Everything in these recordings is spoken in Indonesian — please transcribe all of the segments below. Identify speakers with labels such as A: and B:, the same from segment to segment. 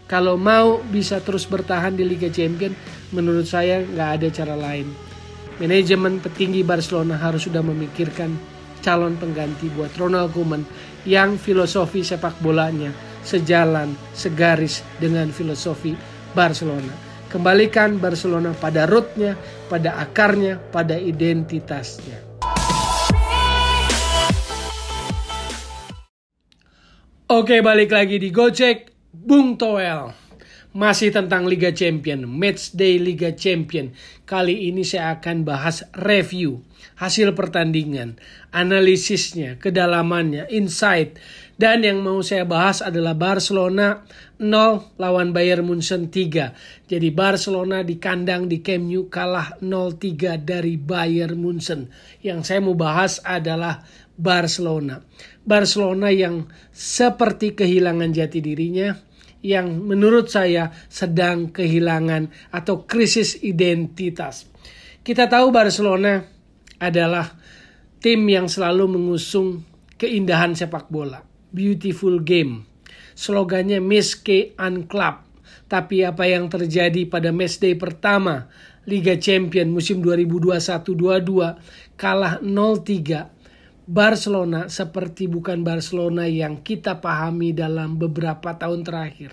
A: Kalau mau bisa terus bertahan di Liga Champions, menurut saya nggak ada cara lain. Manajemen petinggi Barcelona harus sudah memikirkan calon pengganti buat Ronald Koeman yang filosofi sepak bolanya sejalan, segaris dengan filosofi Barcelona. Kembalikan Barcelona pada rootnya, pada akarnya, pada identitasnya. Oke, balik lagi di Gojek Bung Toel. Masih tentang Liga Champion, Matchday Liga Champion. Kali ini saya akan bahas review hasil pertandingan, analisisnya, kedalamannya, insight. Dan yang mau saya bahas adalah Barcelona 0 lawan Bayern Munchen 3. Jadi Barcelona di kandang di Camp Nou kalah 0-3 dari Bayern Munchen. Yang saya mau bahas adalah Barcelona. Barcelona yang seperti kehilangan jati dirinya, yang menurut saya sedang kehilangan atau krisis identitas. Kita tahu Barcelona adalah tim yang selalu mengusung keindahan sepak bola. Beautiful game. Slogannya Meske un Club. Tapi apa yang terjadi pada matchday pertama Liga Champions musim 2021-22 kalah 0-3. Barcelona seperti bukan Barcelona yang kita pahami dalam beberapa tahun terakhir.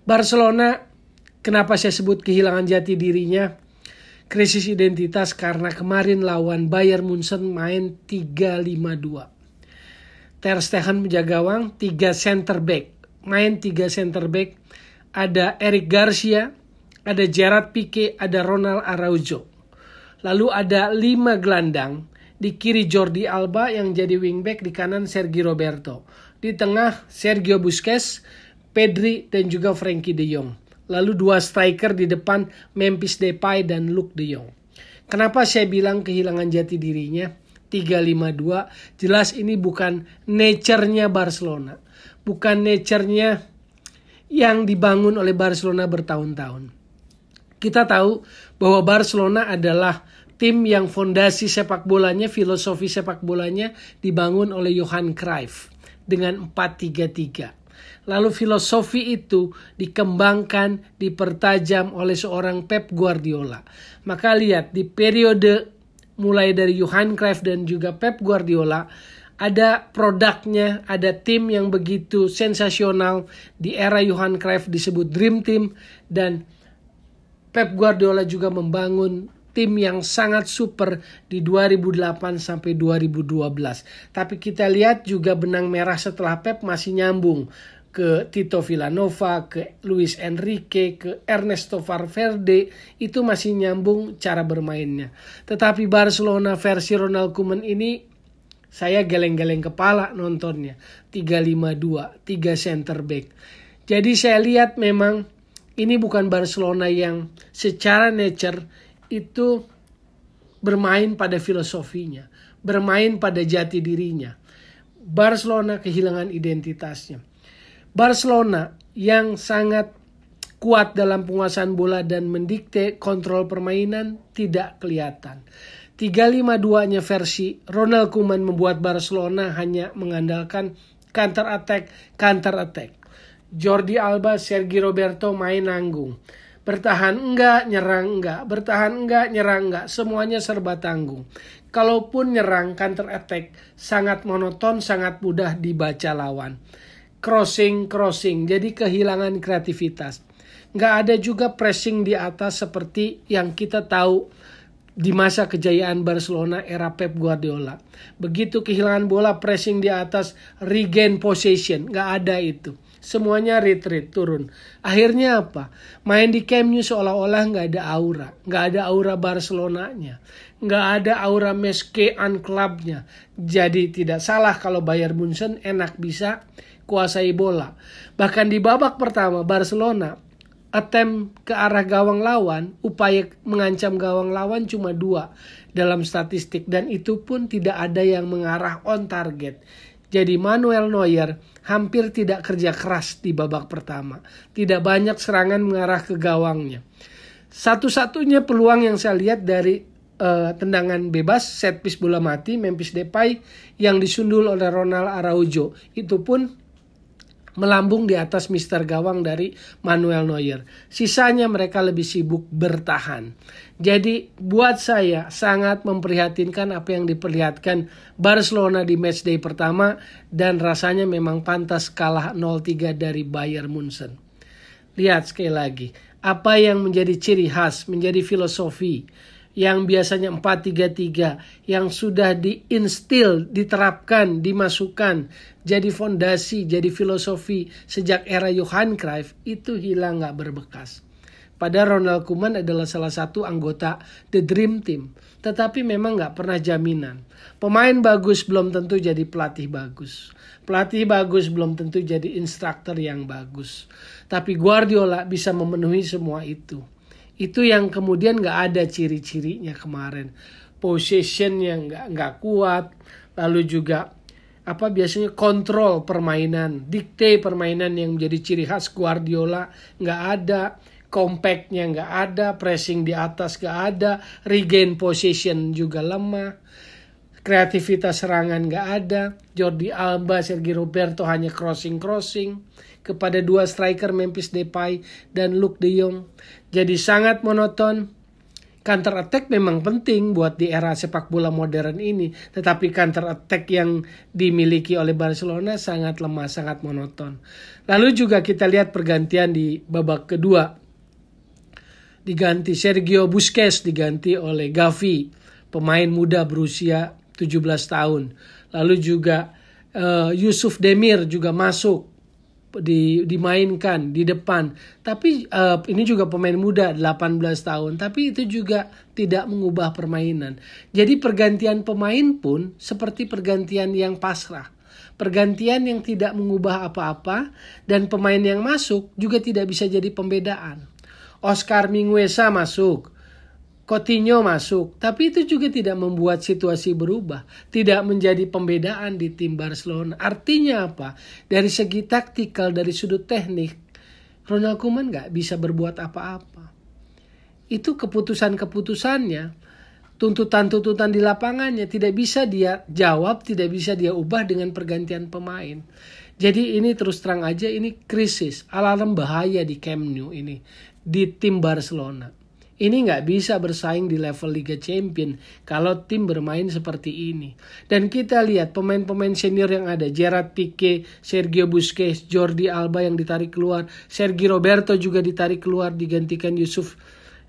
A: Barcelona, kenapa saya sebut kehilangan jati dirinya? Krisis identitas karena kemarin lawan Bayern Munchen main 3-5-2. Ter Stegen menjaga gawang, 3 center back. Main 3 center back. Ada Eric Garcia, ada Gerard Piqué, ada Ronald Araujo. Lalu ada 5 gelandang. Di kiri Jordi Alba yang jadi wingback, di kanan Sergi Roberto. Di tengah Sergio Busquets, Pedri dan juga Frenkie de Jong. Lalu 2 striker di depan Memphis Depay dan Luuk de Jong. Kenapa saya bilang kehilangan jati dirinya? 3-5-2, jelas ini bukan nature-nya Barcelona. Bukan nature-nya yang dibangun oleh Barcelona bertahun-tahun. Kita tahu bahwa Barcelona adalah tim yang fondasi sepak bolanya, filosofi sepak bolanya dibangun oleh Johan Cruyff dengan 4-3-3. Lalu filosofi itu dikembangkan, dipertajam oleh seorang Pep Guardiola. Maka lihat di periode mulai dari Johan Cruyff dan juga Pep Guardiola, ada produknya, ada tim yang begitu sensasional. Di era Johan Cruyff disebut Dream Team, dan Pep Guardiola juga membangun tim yang sangat super di 2008 sampai 2012. Tapi kita lihat juga benang merah setelah Pep masih nyambung ke Tito Villanova, ke Luis Enrique, ke Ernesto Valverde. Itu masih nyambung cara bermainnya. Tetapi Barcelona versi Ronald Koeman ini saya geleng-geleng kepala nontonnya. 3-5-2, 3 center back. Jadi saya lihat memang ini bukan Barcelona yang secara nature itu bermain pada filosofinya, bermain pada jati dirinya. Barcelona kehilangan identitasnya. Barcelona yang sangat kuat dalam penguasaan bola dan mendikte kontrol permainan tidak kelihatan. 3-5-2-nya versi Ronald Koeman membuat Barcelona hanya mengandalkan counter attack. Jordi Alba, Sergi Roberto main nanggung. Bertahan enggak, nyerang enggak. Bertahan enggak, nyerang enggak. Semuanya serba tanggung. Kalaupun nyerang, counter attack sangat monoton, sangat mudah dibaca lawan. Crossing. Jadi kehilangan kreativitas. Enggak ada juga pressing di atas seperti yang kita tahu di masa kejayaan Barcelona era Pep Guardiola. Begitu kehilangan bola, pressing di atas, regain possession. Enggak ada itu. Semuanya retreat, turun. Akhirnya apa? Main di Camp Nou seolah-olah nggak ada aura. Nggak ada aura Barcelonanya. Nggak ada aura Meske un Club-nya. Jadi tidak salah kalau Bayern Munchen enak bisa kuasai bola. Bahkan di babak pertama Barcelona attempt ke arah gawang lawan, upaya mengancam gawang lawan cuma 2 dalam statistik. Dan itu pun tidak ada yang mengarah on target. Jadi Manuel Neuer hampir tidak kerja keras di babak pertama. Tidak banyak serangan mengarah ke gawangnya. Satu-satunya peluang yang saya lihat dari tendangan bebas, set piece bola mati, Memphis Depay yang disundul oleh Ronald Araujo. Itu pun melambung di atas Mister Gawang dari Manuel Neuer. Sisanya mereka lebih sibuk bertahan. Jadi buat saya sangat memprihatinkan apa yang diperlihatkan Barcelona di matchday pertama, dan rasanya memang pantas kalah 0-3 dari Bayern Munchen. Lihat sekali lagi, apa yang menjadi ciri khas, menjadi filosofi yang biasanya 4-3-3 yang sudah diinstil, diterapkan, dimasukkan, jadi fondasi, jadi filosofi sejak era Johan Cruyff, itu hilang gak berbekas. Padahal Ronald Koeman adalah salah satu anggota The Dream Team, tetapi memang gak pernah jaminan. Pemain bagus belum tentu jadi pelatih bagus. Pelatih bagus belum tentu jadi instruktur yang bagus. Tapi Guardiola bisa memenuhi semua itu. Itu yang kemudian gak ada ciri-cirinya kemarin. Possession yang gak kuat. Lalu juga biasanya kontrol permainan, dikte permainan yang menjadi ciri khas Guardiola gak ada. Compactnya gak ada, pressing di atas gak ada, regain possession juga lemah. Kreativitas serangan gak ada. Jordi Alba, Sergio Roberto hanya crossing kepada dua striker Memphis Depay dan Luuk de Jong. Jadi sangat monoton. Counter attack memang penting buat di era sepak bola modern ini, tetapi counter attack yang dimiliki oleh Barcelona sangat lemah, sangat monoton. Lalu juga kita lihat pergantian di babak kedua. Diganti Sergio Busquets diganti oleh Gavi, pemain muda berusia 17 tahun. Lalu juga Yusuf Demir juga masuk, dimainkan di depan. Tapi ini juga pemain muda 18 tahun, tapi itu juga tidak mengubah permainan. Jadi pergantian pemain pun seperti pergantian yang pasrah. Pergantian yang tidak mengubah apa-apa, dan pemain yang masuk juga tidak bisa jadi pembedaan. Oscar Mingueza masuk, Coutinho masuk, tapi itu juga tidak membuat situasi berubah, tidak menjadi pembedaan di tim Barcelona. Artinya apa? Dari segi taktikal, dari sudut teknik, Ronald Koeman gak bisa berbuat apa-apa. Itu keputusan-keputusannya, tuntutan-tuntutan di lapangannya tidak bisa dia jawab, tidak bisa dia ubah dengan pergantian pemain. Jadi ini terus terang aja, ini krisis, alarm bahaya di Camp Nou ini, di tim Barcelona. Ini nggak bisa bersaing di level Liga Champion kalau tim bermain seperti ini. Dan kita lihat pemain-pemain senior yang ada. Gerard Piqué, Sergio Busquets, Jordi Alba yang ditarik keluar. Sergio Roberto juga ditarik keluar, digantikan Yusuf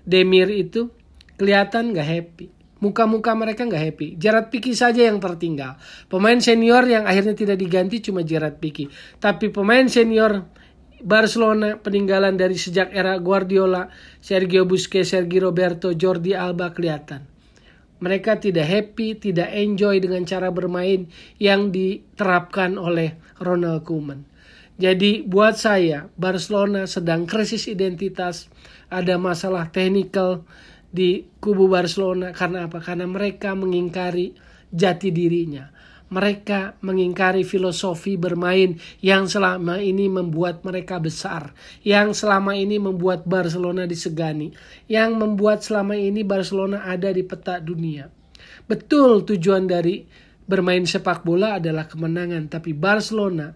A: Demir itu. Kelihatan nggak happy. Muka-muka mereka nggak happy. Gerard Piqué saja yang tertinggal. Pemain senior yang akhirnya tidak diganti cuma Gerard Piqué. Tapi pemain senior Barcelona peninggalan dari sejak era Guardiola, Sergio Busquets, Sergio Roberto, Jordi Alba kelihatan. Mereka tidak happy, tidak enjoy dengan cara bermain yang diterapkan oleh Ronald Koeman. Jadi buat saya Barcelona sedang krisis identitas, ada masalah teknikal di kubu Barcelona. Karena apa? Karena mereka mengingkari jati dirinya. Mereka mengingkari filosofi bermain yang selama ini membuat mereka besar, yang selama ini membuat Barcelona disegani, yang membuat selama ini Barcelona ada di peta dunia. Betul, tujuan dari bermain sepak bola adalah kemenangan, tapi Barcelona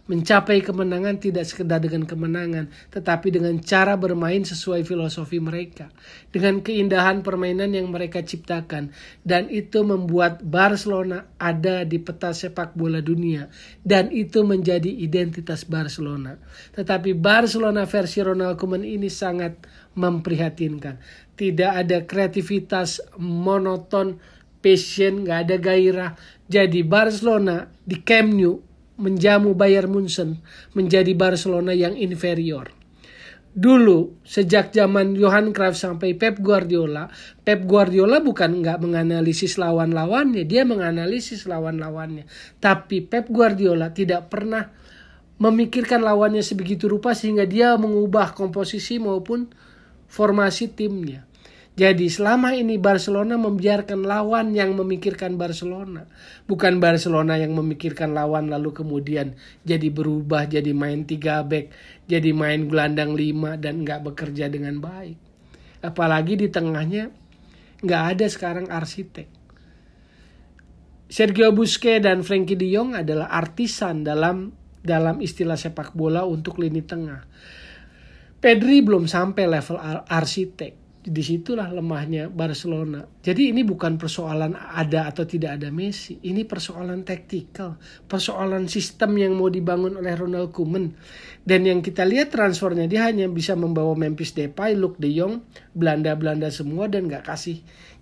A: mencapai kemenangan tidak sekedar dengan kemenangan, tetapi dengan cara bermain sesuai filosofi mereka, dengan keindahan permainan yang mereka ciptakan, dan itu membuat Barcelona ada di peta sepak bola dunia, dan itu menjadi identitas Barcelona. Tetapi Barcelona versi Ronald Koeman ini sangat memprihatinkan. Tidak ada kreativitas, monoton, passion, gak ada gairah. Jadi Barcelona di Camp Nou menjamu Bayern Munchen, menjadi Barcelona yang inferior. Dulu sejak zaman Johan Cruyff sampai Pep Guardiola bukan nggak menganalisis lawan-lawannya, dia menganalisis lawan-lawannya. Tapi Pep Guardiola tidak pernah memikirkan lawannya sebegitu rupa sehingga dia mengubah komposisi maupun formasi timnya. Jadi selama ini Barcelona membiarkan lawan yang memikirkan Barcelona. Bukan Barcelona yang memikirkan lawan lalu kemudian jadi berubah, jadi main 3 back, jadi main gelandang 5 dan gak bekerja dengan baik. Apalagi di tengahnya gak ada sekarang arsitek. Sergio Busquets dan Frenkie de Jong adalah artisan dalam dalam istilah sepak bola untuk lini tengah. Pedri belum sampai level arsitek. Disitulah lemahnya Barcelona. Jadi ini bukan persoalan ada atau tidak ada Messi. Ini persoalan taktikal. Persoalan sistem yang mau dibangun oleh Ronald Koeman. Dan yang kita lihat transfernya, dia hanya bisa membawa Memphis Depay, Luuk de Jong, Belanda semua dan gak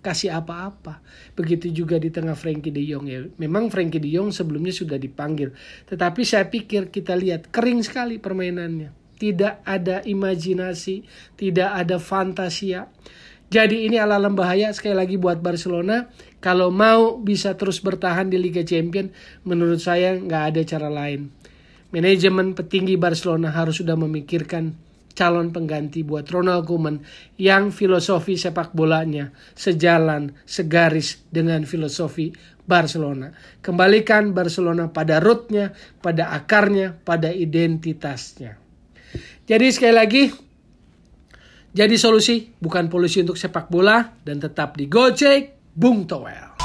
A: kasih apa-apa. Begitu juga di tengah Frenkie de Jong ya. Memang Frenkie de Jong sebelumnya sudah dipanggil. Tetapi saya pikir kita lihat kering sekali permainannya. Tidak ada imajinasi, tidak ada fantasia. Jadi ini alarm bahaya sekali lagi buat Barcelona. Kalau mau bisa terus bertahan di Liga Champions, menurut saya nggak ada cara lain. Manajemen petinggi Barcelona harus sudah memikirkan calon pengganti buat Ronald Koeman yang filosofi sepak bolanya sejalan, segaris dengan filosofi Barcelona. Kembalikan Barcelona pada rootnya, pada akarnya, pada identitasnya. Jadi sekali lagi, jadi solusi bukan polusi untuk sepak bola dan tetap di Gojek Bung Toel.